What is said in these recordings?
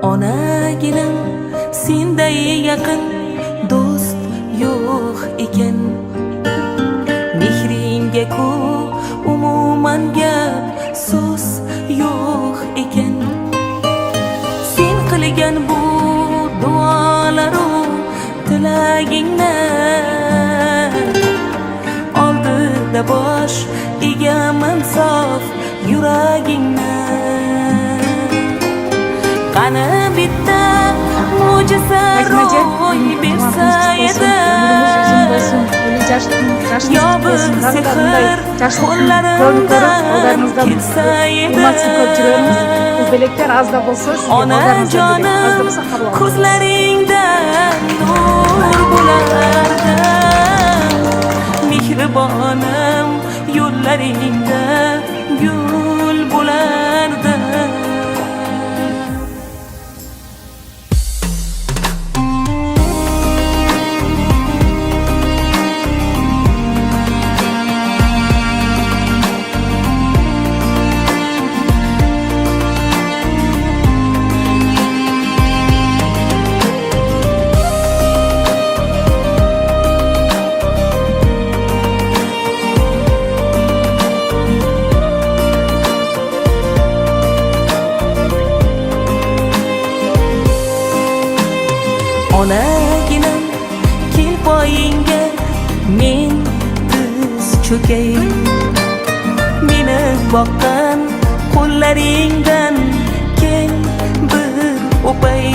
Onaginim senday yaqin do'st yo'q ekan. Mehringga ku umuman gap so'z yo'q ekan. Sen qilgan bu duolaru tilagingni oldida bosh egaman sof yuragingni. Qani bitta mo'jiza ro'y bersa edi, yo bir sehr qo'llarimdan kelsa edi. Onajonim ko'zlaringdan nur bo'lardi, mehribonim yo'llaringda gul bo'lardi. Onaginim kel poyingga men tiz cho'kay, meni boqqan qo'llaringdan kel bir o'pay.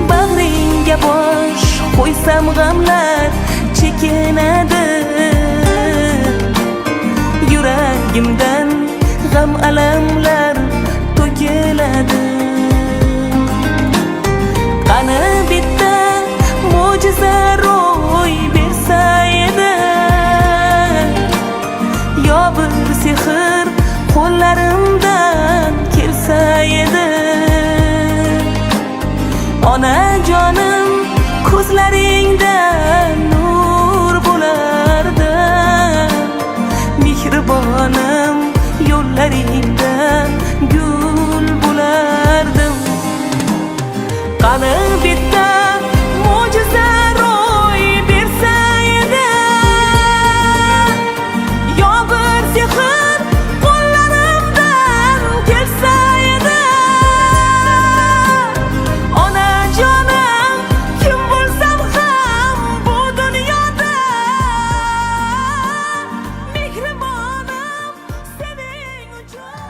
Bag'ringga bosh qo'ysam g'amlar chekinadi, yuragimdan g'am alamlar to'kiladi. Qani bitta mo'jiza ro'y bersa edi, yo bir sehr qo'llarimdan kelsa edi. Onajonim ko'zlaringdan nur bo'lardi, mehribonim yo'llaringdan gul bo'lardim. Qani bitta mo'jiza ro'y bersa edi, yo bir sehr qo'llarimdan kelsa edi. Onajonim kim bo'lsam ham bu dunyoda, mehribonim sening uchun.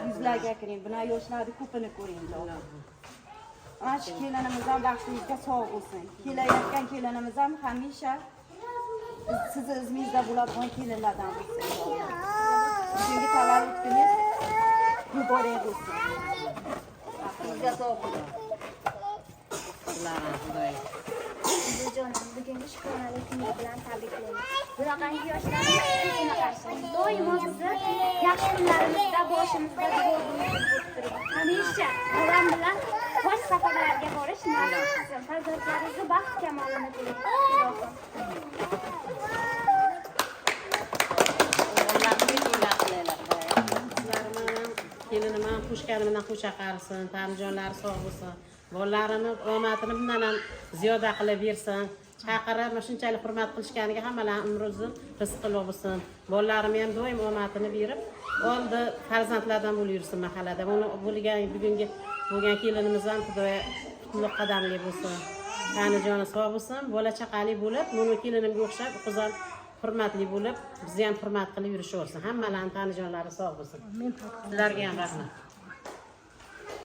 Yüzlerge kiring, buna yoshlarni ko'pini ko'ring. Ana shu kelinimizdan baxtingizga sog' bo'lsin. Kelayotgan kelinimiz ham hamisha sizni izmingizda bo'ladigan kelinlardan bo'lsin. Bugungi tavallud kuningiz muborak bo'lsin. Baxtingizga sog' bo'ling. Jonim, bugungi shuhronalik kuni bilan tabriklaymiz. Bunaqangi yoshlarni ko'pini qarshilaymiz. Doimo bizni yaxshi kunlarimizda boshimizda bo'lib turib, hamisha olam bilan bosh safarlarga borish nasib qilsin. Farzandlaringizni baxt kamolini tilaymiz. Kelinim ham qo'shganimdan qo'sha qarsin, tanijonlari sog' bo'lsin. Bolalarini omadini bundan ham ziyoda qilib bersin. Chaqirib, shunchalik hurmat qilishganiga hammalar umri uzun, rizqi bo'lsin. Bolalarim ham doim omadini berib, oldi farzandlardan bo'lib yursin mahallada. Bugungi bo'lgan kelinimiz ham Xudoya qutlug' qadamli bo'lsin. Tanijoni sog' bo'lsin, bola chaqali bo'lib, buni kelinimga o'xshab, qizim hurmatli bo'lib, bizni ham hurmat qilib yurishaversin. Hammalarning tanijonlari sog' bo'lsin. Sizlarga ham rahmat.